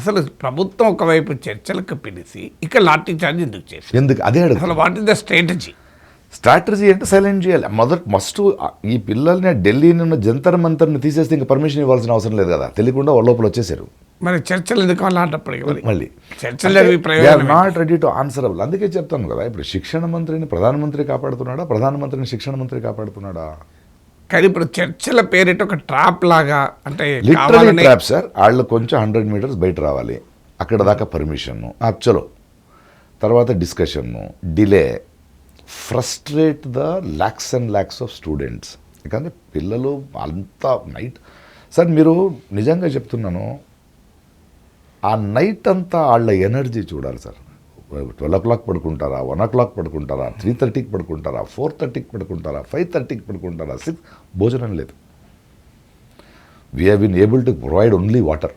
అసలు ప్రభుత్వం ఒకవైపు చర్చలకు పిలిచి ఇక లాఠీ చార్జ్ ఎందుకు చేసింది? ఎందుకు అదే అడుగు. అసలు వాట్ ఇస్ ద స్ట్రాటజీ అంటే సైలెంట్ చేయాలి. మస్ట్ ఈ పిల్లల్ని ఢిల్లీ ఉన్న జంతర్ మంతర్ని తీసేస్తే ఇంకా పర్మిషన్ ఇవ్వాల్సిన అవసరం లేదు కదా, తెలియకుండా వాళ్ళ లోపల వచ్చేసారు. మరి చర్చలు ఎందుకు అలాంటప్పటికి మళ్ళీ చర్చలు నాట్ రెడీ టు ఆన్సరబుల్. అందుకే చెప్తాను కదా, ఇప్పుడు శిక్షణ మంత్రిని ప్రధానమంత్రి కాపాడుతున్నాడా, ప్రధానమంత్రిని శిక్షణ మంత్రి కాపాడుతున్నాడా? కానీ ఇప్పుడు చర్చల పేరిట ఒక ట్రాప్ లాగా, అంటే లిటరలీ ట్రాప్ సార్. వాళ్ళు కొంచెం 100 మీటర్స్ బయట రావాలి, అక్కడ దాకా పర్మిషన్ను చలో, తర్వాత డిస్కషన్ను, delay, frustrate the lakhs and lakhs of students. ఎందుకంటే పిల్లలు అంతా నైట్ సార్, మీరు నిజంగా చెప్తున్నాను, ఆ నైట్ అంతా వాళ్ళ ఎనర్జీ చూడాలి సార్. 12 o'clock పడుకుంటారా, 1 o'clock పడుకుంటారా, 3:30కి పడుకుంటారా, 4:30కి పడుకుంటారా, 5:30కి పడుకుంటారా, 6 భోజనం లేదు. We have been able to provide only water.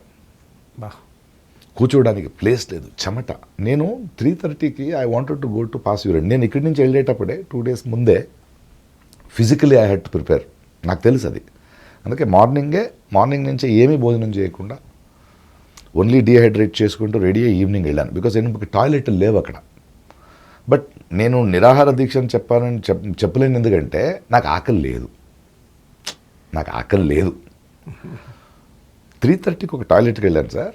కూర్చోవడానికి ప్లేస్ లేదు, చెమట. నేను 3:30కి I wanted to go to pass urine. నేను ఇక్కడి నుంచి వెళ్ళేటప్పుడే 2 days ముందే physically I had to prepare. నాకు తెలుసు అది. అందుకే మార్నింగ్ నుంచే ఏమీ భోజనం చేయకుండా ఓన్లీ డీహైడ్రేట్ చేసుకుంటూ రెడీ అయ్యి ఈవినింగ్ వెళ్ళాను. బికాజ్ ఎందుకు టాయిలెట్ లేవు అక్కడ. బట్ నేను నిరాహార దీక్షను చెప్పలేను, ఎందుకంటే నాకు ఆకలి లేదు. 3:30కి ఒక టాయిలెట్కి వెళ్ళాను సార్.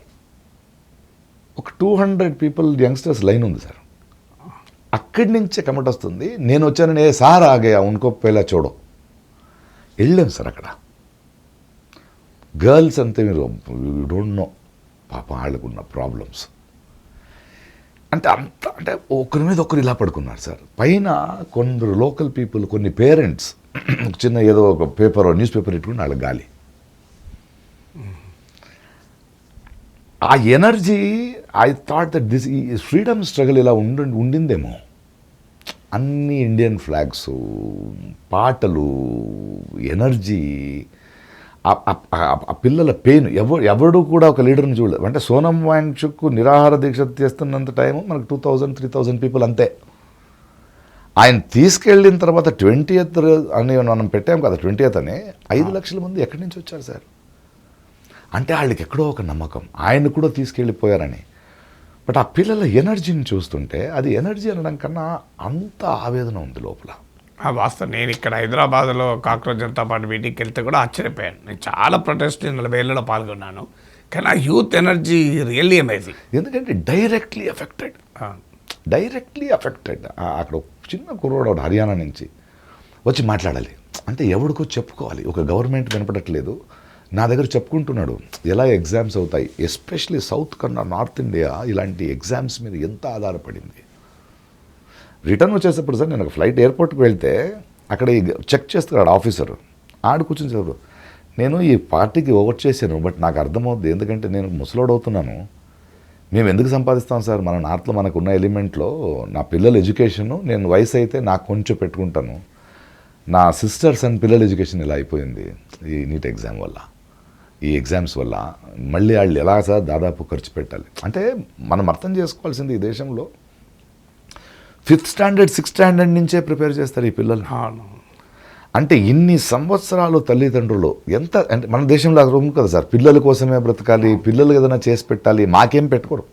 ఒక 200 people యంగ్స్టర్స్ లైన్ ఉంది సార్. అక్కడి నుంచే కమెంట్ వస్తుంది, నేను వచ్చానని సార్ ఆగే ఉనుకో పేలా చూడో. వెళ్ళాం సార్ అక్కడ. గర్ల్స్ అంతే, మీరు యూ డోంట్ నో పాప వాళ్ళకున్న ప్రాబ్లమ్స్. అంటే ఒకరి మీద ఒకరు ఇలా పడుకున్నారు సార్. పైన కొందరు లోకల్ పీపుల్, కొన్ని పేరెంట్స్ చిన్న ఏదో ఒక పేపర్ న్యూస్ పేపర్ పెట్టుకుని వాళ్ళ గాలి. ఆ energy, I thought that this ఈ ఫ్రీడమ్ స్ట్రగుల్ ఇలా ఉండిందేమో. అన్ని ఇండియన్ ఫ్లాగ్స్, పాటలు, ఎనర్జీ, ఆ పిల్లల పెయిన్. ఎవడు కూడా ఒక లీడర్ని చూడలేదు. అంటే సోనం వాంగ్చుక్ నిరాహార దీక్ష చేస్తున్నంత టైము మనకు 2,000-3,000 people అంతే. ఆయన తీసుకెళ్ళిన తర్వాత 20th అని మనం పెట్టాం కదా, 20th అని 5 లక్షల మంది ఎక్కడి నుంచి వచ్చారు సార్. అంటే వాళ్ళకి ఎక్కడో ఒక నమ్మకం ఆయన కూడా తీసుకెళ్ళిపోయారని. బట్ ఆ పిల్లల ఎనర్జీని చూస్తుంటే అది ఎనర్జీ అనడం కన్నా అంత ఆవేదన ఉంది లోపల. వాస్తవం. నేను ఇక్కడ హైదరాబాద్లో కాక్రోచ్ జనతా పార్టీ మీటింగ్కి వెళ్తే కూడా ఆశ్చర్యపోయాను. నేను చాలా ప్రొటెస్ట్ 40 ఏళ్ళలో పాల్గొన్నాను. కానీ ఆ యూత్ ఎనర్జీ రియల్లీ అమేజింగ్. ఎందుకంటే డైరెక్ట్లీ అఫెక్టెడ్. అక్కడ చిన్న కుర్రోడు హర్యానా నుంచి వచ్చి మాట్లాడాలి అంటే ఎవరికో చెప్పుకోవాలి. ఒక గవర్నమెంట్ వినపడట్లేదు, నా దగ్గర చెప్పుకుంటున్నాడు ఎలా ఎగ్జామ్స్ అవుతాయి. ఎస్పెషలీ సౌత్ కన్నా నార్త్ ఇండియా ఇలాంటి ఎగ్జామ్స్ మీద ఎంత ఆధారపడింది. రిటర్న్ వచ్చేటప్పుడు సార్, నేను ఒక ఫ్లైట్ ఎయిర్పోర్ట్కి వెళ్తే అక్కడ చెక్ చేస్తున్నాడు ఆఫీసరు. ఆడు కూర్చొని చదువు, నేను ఈ పార్టీకి ఓట్ చేశాను, బట్ నాకు అర్థమవుద్ది, ఎందుకంటే నేను ముసలోడవుతున్నాను. మేము ఎందుకు సంపాదిస్తాం సార్, మన నార్త్లో మనకున్న ఎలిమెంట్లో నా పిల్లల ఎడ్యుకేషను, నేను వయసు అయితే నాకు కొంచెం పెట్టుకుంటాను. నా సిస్టర్స్ అండ్ పిల్లల ఎడ్యుకేషన్ ఇలా అయిపోయింది ఈ నీట్ ఎగ్జామ్ వల్ల, ఈ ఎగ్జామ్స్ వల్ల. మళ్ళీ వాళ్ళు ఎలా సార్ దాదాపు ఖర్చు పెట్టాలి. అంటే మనం అర్థం చేసుకోవాల్సింది, ఈ దేశంలో 5th standard 6th standard నుంచే ప్రిపేర్ చేస్తారు ఈ పిల్లలు. అంటే ఇన్ని సంవత్సరాలు తల్లిదండ్రులు ఎంత, అంటే మన దేశంలో అది ఉంది కదా సార్, పిల్లల కోసమే బ్రతకాలి, పిల్లలు ఏదైనా చేసి పెట్టాలి, మాకేం పెట్టుకోరు.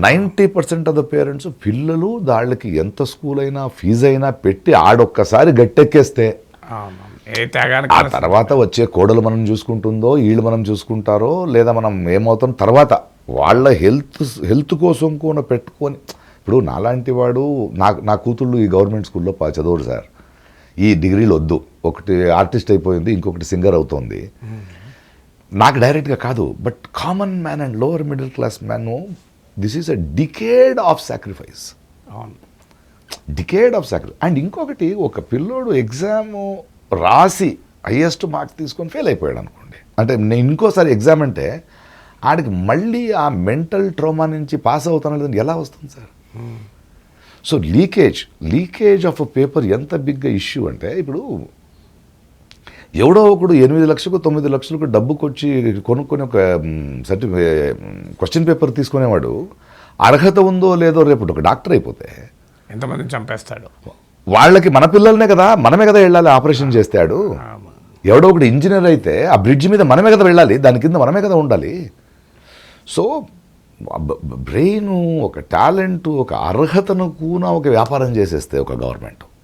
90% ఆఫ్ ద పేరెంట్స్ పిల్లలు వాళ్ళకి ఎంత స్కూల్ అయినా ఫీజు అయినా పెట్టి ఆడొక్కసారి గట్టెక్కేస్తే ఆ తర్వాత వచ్చే కోడలు మనం చూసుకుంటుందో, వీళ్ళు మనం చూసుకుంటారో, లేదా మనం ఏమవుతాం తర్వాత వాళ్ళ హెల్త్ కోసం కూడా పెట్టుకొని. ఇప్పుడు నాలాంటి వాడు, నా కూతుళ్ళు ఈ గవర్నమెంట్ స్కూల్లో చదవరు సార్. ఈ డిగ్రీలు వద్దు, ఒకటి ఆర్టిస్ట్ అయిపోయింది, ఇంకొకటి సింగర్ అవుతోంది. నాకు డైరెక్ట్గా కాదు, but common man and lower middle class man, this is a decade of sacrifice. And ఇంకొకటి, ఒక పిల్లోడు ఎగ్జామ్ రాసి హయ్యెస్ట్ మార్క్స్ తీసుకొని ఫెయిల్ అయిపోయాడు అనుకోండి, అంటే నేను ఇంకోసారి ఎగ్జామ్ అంటే ఆడికి మళ్ళీ ఆ మెంటల్ ట్రామా నుంచి పాస్ అవుతాను ఎలా వస్తుంది sir. So leakage of a paper ఎంత బిగ్ ఇష్యూ అంటే, ఇప్పుడు ఎవడో ఒకడు 8 లక్షలకు 9 లక్షలకు డబ్బుకొచ్చి కొనుక్కొని ఒక క్వశ్చన్ పేపర్ తీసుకునేవాడు అర్హత ఉందో లేదో రేపు ఒక డాక్టర్ అయిపోతే ఎంతమందిని చంపేస్తాడు. వాళ్ళకి మన పిల్లలనే కదా, మనమే కదా వెళ్ళాలి ఆపరేషన్ చేస్తాడు. ఎవడో ఒకటి ఇంజనీర్ అయితే ఆ బ్రిడ్జ్ మీద మనమే కదా వెళ్ళాలి, దాని కింద మనమే కదా ఉండాలి. సో బ్రెయిన్, ఒక టాలెంట్, ఒక అర్హతను కూడా ఒక వ్యాపారం చేసేస్తే ఒక గవర్నమెంట్